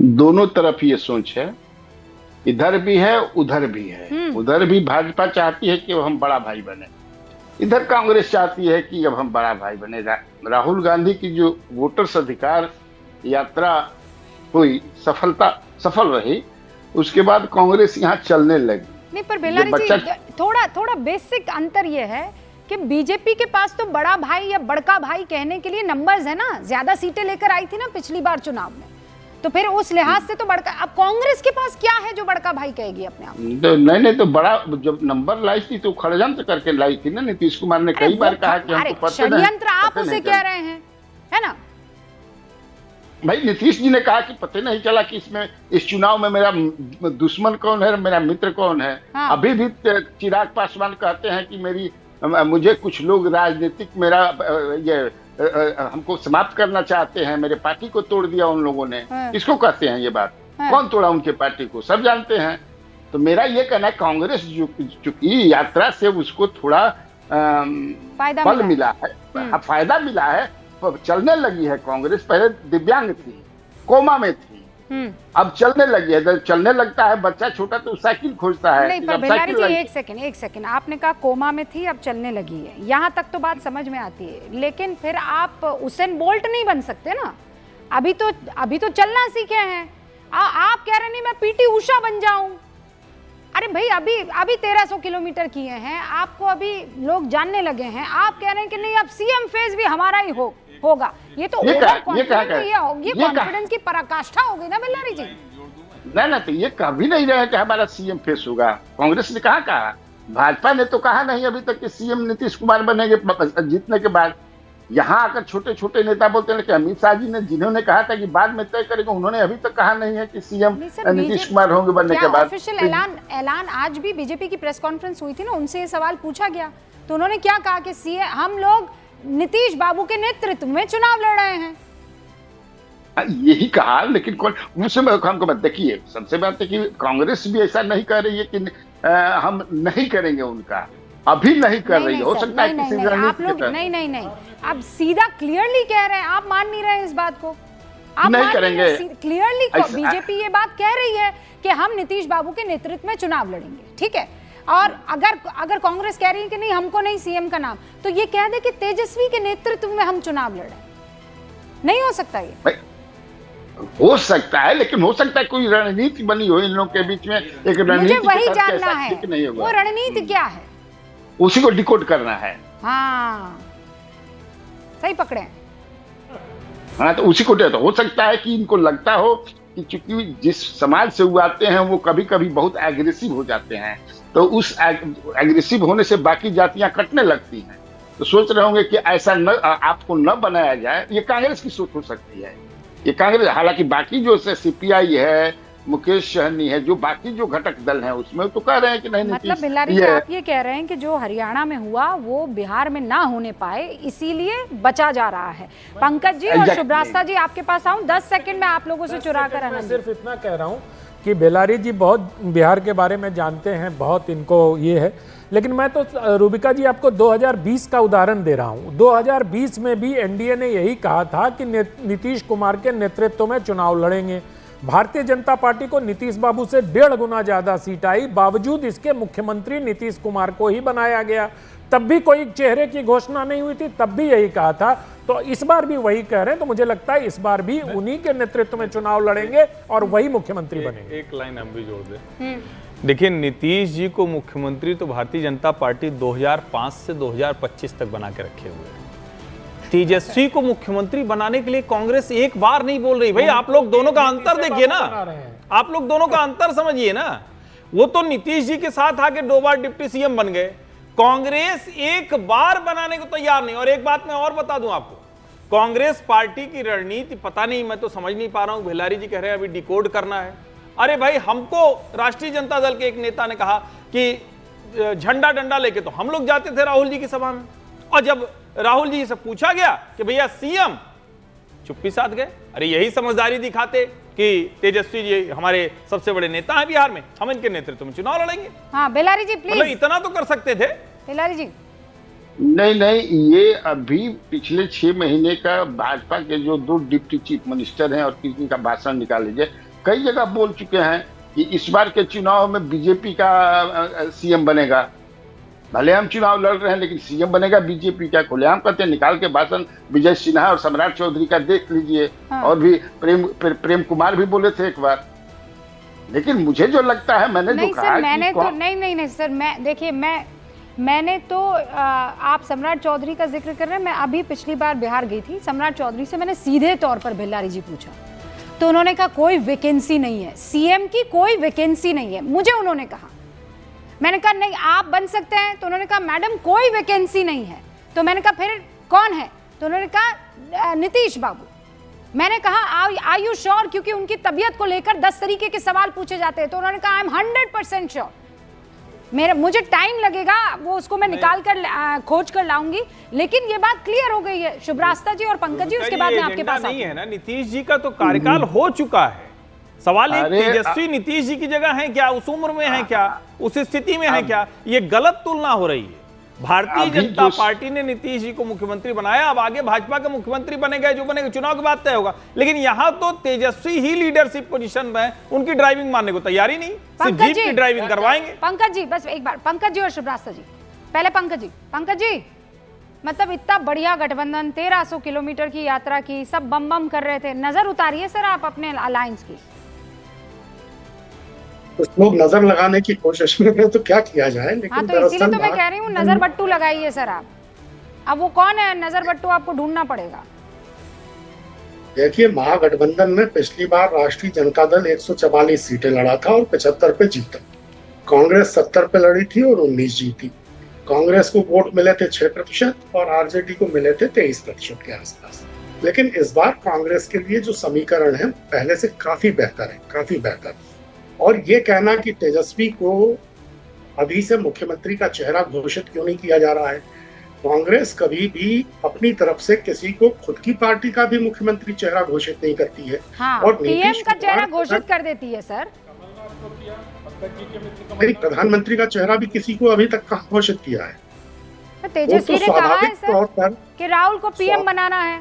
दोनों तरफ ये सोच है, इधर भी है उधर भी है। उधर भी भाजपा चाहती है कि हम बड़ा भाई बने, इधर कांग्रेस चाहती है कि अब हम बड़ा भाई बने। राहुल गांधी की जो वोटर्स अधिकार यात्रा हुई, सफल रही, उसके बाद कांग्रेस यहाँ चलने लगी। नहीं, पर बेलारी जी थोड़ा बेसिक अंतर ये है कि बीजेपी के पास तो बड़ा भाई या बड़का भाई कहने के लिए नंबर्स है ना, ज्यादा सीटें लेकर आई थी ना पिछली बार चुनाव में, तो फिर उस लिहाज से तो बड़का। अब कांग्रेस के पास क्या है जो बड़का भाई कहेगी अपने आप? नहीं, तो बड़ा जब नंबर लाई थी तो षड्यंत्र करके लाई थी ना। नीतीश कुमार ने कई बार कहा कि हमको पता नहीं, षड्यंत्र आप उसे कह रहे हैं, है ना? भाई नीतीश जी ने कहा कि पता नहीं चला कि इस चुनाव में मेरा दुश्मन कौन है, मेरा मित्र कौन है। हाँ। अभी भी चिराग पासवान कहते हैं कि मुझे कुछ लोग राजनीतिक हमको समाप्त करना चाहते हैं, मेरे पार्टी को तोड़ दिया उन लोगों ने। हाँ। किसको कहते हैं ये बात? हाँ। कौन तोड़ा उनके पार्टी को, सब जानते हैं। तो मेरा ये कहना है कांग्रेस चूंकि यात्रा से उसको थोड़ा फल मिला है, फायदा मिला है, चलने लगी है कांग्रेस। पहले दिव्यांग थी, कोमा में थी, अब चलने लगी है। जब चलने लगता है बच्चा छोटा तो साइकिल खोजता है। नहीं, पर बेलारी जी एक सेकंड, आपने कहा कोमा में थी अब चलने लगी है, यहाँ तक तो बात समझ में आती है, लेकिन फिर आप उसेन बोल्ट नहीं बन सकते ना। अभी तो चलना सीखे हैं। आप कह रहे नहीं मैं पीटी उषा बन जाऊं। अरे भाई अभी 1300 किलोमीटर किए हैं, आपको अभी लोग जानने लगे हैं, आप कह रहे हैं कि नहीं अब सीएम फेज भी हमारा ही होगा। ये तो कॉन्फिडेंस की पराकाष्ठा होगी ना बेलारी जी। ना तो ये कभी नहीं रहे कि हमारा सीएम फेस होगा। कांग्रेस ने कहा, भाजपा ने तो कहा नहीं अभी तक कि सीएम नीतीश कुमार बनेंगे जीतने के बाद। यहाँ आकर छोटे छोटे नेता बोलते हैं कि अमित शाह जी ने जिन्होंने कहा था कि बाद में तय करेंगे, उन्होंने अभी तक कहा नहीं है कि सीएम नीतीश कुमार होंगे बनने के बाद। ऑफिशियल ऐलान आज भी बीजेपी की प्रेस कॉन्फ्रेंस हुई थी ना, उनसे ये सवाल पूछा गया तो उन्होंने क्या कहा कि सीएम हम लोग नीतीश बाबू के नेतृत्व में चुनाव लड़ रहे हैं। यही कहा, लेकिन कौन हमको मत देखिए। सबसे बात है कि कांग्रेस भी ऐसा नहीं कह रही है कि हम नहीं करेंगे, उनका अभी नहीं कर रही है। हो सकता है किसी आप लोग नहीं आप सीधा क्लियरली कह रहे हैं, आप मान नहीं रहे इस बात को। आप नहीं करेंगे क्लियरली। बीजेपी ये बात कह रही है कि हम नीतीश बाबू के नेतृत्व में चुनाव लड़ेंगे, ठीक है। और अगर कांग्रेस कह रही है कि नहीं हमको नहीं सीएम का नाम, तो ये कह दे कि तेजस्वी के नेतृत्व में हम चुनाव लड़े। नहीं हो सकता ये? हो सकता है, लेकिन हो सकता है कोई रणनीति बनी हो इन लोगों के बीच में। एक रणनीति, मुझे वही जानना है, वो रणनीति क्या है, उसी को डिकोड करना है। हाँ सही पकड़े। हाँ तो उसी को तो हो सकता है कि इनको लगता हो कि चूंकि जिस समाज से वो आते हैं वो कभी कभी बहुत एग्रेसिव हो जाते हैं, तो उस एग्रेसिव होने से बाकी जातियां कटने लगती हैं। तो सोच रहे होंगे कि ऐसा न आपको न बनाया जाए। ये कांग्रेस की सोच हो सकती है। ये कांग्रेस, हालांकि बाकी जो सीपीआई है, मुकेश सहनी है, जो बाकी जो घटक दल हैं उसमें तो कह रहे हैं कि नहीं। मतलब बिलारी जी आप ये कह रहे हैं कि जो हरियाणा में हुआ वो बिहार में ना होने पाए, इसीलिए बचा जा रहा है। पंकज जी और शुभ्रास्ता जी आपके पास आऊं, 10 सेकंड में आप लोगों से चुरा कर। मैं सिर्फ इतना कह रहा हूं कि बेलारी जी बहुत बिहार के बारे में जानते हैं, बहुत इनको ये है। लेकिन मैं तो रूबिका जी आपको 2020 का उदाहरण दे रहा हूं। 2020 में भी एनडीए ने यही कहा था कि नीतीश कुमार के नेतृत्व में चुनाव लड़ेंगे। भारतीय जनता पार्टी को नीतीश बाबू से 1.5 गुना ज्यादा सीट आई, बावजूद इसके मुख्यमंत्री नीतीश कुमार को ही बनाया गया। तब भी कोई चेहरे की घोषणा नहीं हुई थी, तब भी यही कहा था। तो इस बार भी वही कह रहे हैं। तो मुझे लगता है इस बार भी उन्हीं के नेतृत्व में चुनाव लड़ेंगे और वही मुख्यमंत्री बनेंगे। एक लाइन हम भी जोड़ दें। देखिए, नीतीश जी को मुख्यमंत्री तो भारतीय जनता पार्टी 2005 से 2025 तक बना के रखे हुए है। तेजस्वी को मुख्यमंत्री बनाने के लिए कांग्रेस एक बार नहीं बोल रही। भाई आप लोग दोनों का अंतर देखिए ना, आप लोग दोनों का अंतर समझिए ना। वो तो नीतीश जी के साथ आके 2 बार डिप्टी सीएम बन गए, कांग्रेस एक बार बनाने को तैयार नहीं। और एक बात मैं और बता दूं आपको, कांग्रेस पार्टी की रणनीति पता नहीं, मैं तो समझ नहीं पा रहा हूं। बेलारी जी कह रहे हैं अभी डिकोड करना है। अरे भाई, हमको राष्ट्रीय जनता दल के एक नेता ने कहा कि झंडा डंडा लेके तो हम लोग जाते थे राहुल जी की सभा में, और जब राहुल जी से पूछा गया कि भैया सीएम, चुप्पी साध गए। अरे यही समझदारी दिखाते कि तेजस्वी जी हमारे सबसे बड़े नेता हैं बिहार में, हम इनके नेतृत्व में चुनाव लड़ेंगे। हाँ बेलारी जी प्लीज, मतलब इतना तो कर सकते थे। बेलारी जी नहीं, ये अभी पिछले 6 महीने का भाजपा के जो 2 डिप्टी चीफ मिनिस्टर हैं और किसी का भाषण निकाल लीजिए, कई जगह बोल चुके हैं कि इस बार के चुनाव में बीजेपी का सीएम बनेगा। भले हम चुनाव लड़ रहे हैं लेकिन सीएम बनेगा बीजेपी का, खुलेआम कहते हैं। निकाल के भाषण विजय सिन्हा और सम्राट चौधरी का देख लीजिए। हाँ। और भी प्रेम कुमार भी बोले थे एक बार। लेकिन मुझे जो लगता है, मैंने नहीं जो सर, कहा मैंने कि तो नहीं सर, मैं देखिए, मैंने तो आप सम्राट चौधरी का जिक्र कर रहे हैं। मैं अभी पिछली बार बिहार गई थी, सम्राट चौधरी से मैंने सीधे तौर पर बेल्लारी जी पूछा, तो उन्होंने कहा कोई वैकेंसी नहीं है, सीएम की कोई वैकेंसी नहीं है। मुझे उन्होंने कहा, मैंने कहा नहीं आप बन सकते हैं, तो उन्होंने कहा मैडम कोई वैकेंसी नहीं है। तो मैंने कहा फिर कौन है, तो उन्होंने कहा नीतीश बाबू। मैंने कहा आर यू श्योर, क्योंकि उनकी तबीयत को लेकर 10 तरीके के सवाल पूछे जाते हैं। तो उन्होंने कहा आई एम 100% श्योर। मुझे टाइम लगेगा, वो उसको मैं निकाल कर खोज कर लाऊंगी, लेकिन ये बात क्लियर हो गई है। शुभ्रास्ता जी और पंकज जी, उसके बाद मैं आपके पास नहीं है ना, नीतीश जी का तो कार्यकाल हो चुका है। सवाल है तेजस्वी नीतीश जी की जगह है क्या, उस उम्र में है क्या, उस स्थिति में है क्या? ये गलत तुलना हो रही है। भारतीय जनता पार्टी ने नीतीश जी को मुख्यमंत्री बनाया, अब आगे भाजपा का मुख्यमंत्री बनेगा, जो बनेगा चुनाव के बाद तय होगा। लेकिन यहां तो तेजस्वी ही लीडरशिप पोजीशन में, उनकी ड्राइविंग मानने को तैयारी नहीं, सिर्फ जीप की ड्राइविंग करवाएंगे। पंकज जी बस एक बार, पंकज जी और शुभ्रास्ता जी, पहले पंकज जी, मतलब इतना बढ़िया गठबंधन, 1300 किलोमीटर की यात्रा की, सब बम बम कर रहे थे, नजर उतारिए सर आप अपने अलायंस की। कुछ लोग नजर लगाने की कोशिश में हैं, तो क्या किया जाए। लेकिन हाँ, तो इसीलिए तो मैं कह रही हूँ नजर बट्टू लगाइए सर आप। अब वो कौन है नजर बट्टू, आपको ढूंढना पड़ेगा। देखिए, महागठबंधन में पिछली बार राष्ट्रीय जनता दल 144 सीटें लड़ा था और 75 पे जीता। कांग्रेस 70 पे लड़ी थी और 19 जीती। कांग्रेस को वोट मिले थे 6% और आरजेडी को मिले थे 23% के आसपास। लेकिन इस बार कांग्रेस के लिए जो समीकरण है पहले से काफी बेहतर है, काफी बेहतर। और ये कहना कि तेजस्वी को अभी से मुख्यमंत्री का चेहरा घोषित क्यों नहीं किया जा रहा है। कांग्रेस कभी भी अपनी तरफ से किसी को खुद की पार्टी का भी मुख्यमंत्री चेहरा घोषित नहीं करती है। हाँ, और पीएम का चेहरा घोषित कर देती है सर। प्रधानमंत्री का चेहरा भी किसी को अभी तक कहाँ घोषित किया है। तेजस्वी ने कहा है सर कि राहुल को पीएम बनाना है,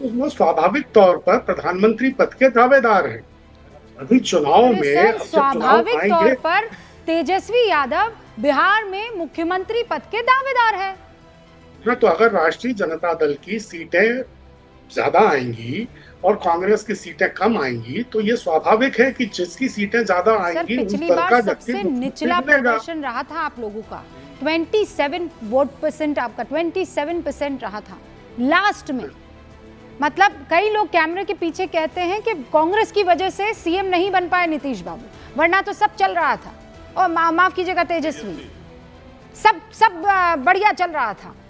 तो वो स्वाभाविक तौर पर प्रधानमंत्री पद के दावेदार हैं। अभी चुनाव में स्वाभाविक तौर पर तेजस्वी यादव बिहार में मुख्यमंत्री पद के दावेदार है। तो अगर राष्ट्रीय जनता दल की सीटें ज्यादा आएंगी और कांग्रेस की सीटें कम आएंगी, तो ये स्वाभाविक है कि जिसकी सीटें ज्यादा आएंगी पिछली बार सबसे निचला प्रदर्शन रहा था आप लोगों का, 27 वोट परसेंट आपका 27% रहा था लास्ट में। मतलब कई लोग कैमरे के पीछे कहते हैं कि कांग्रेस की वजह से सीएम नहीं बन पाए नीतीश बाबू, वरना तो सब चल रहा था। और माफ कीजिएगा तेजस्वी, सब बढ़िया चल रहा था।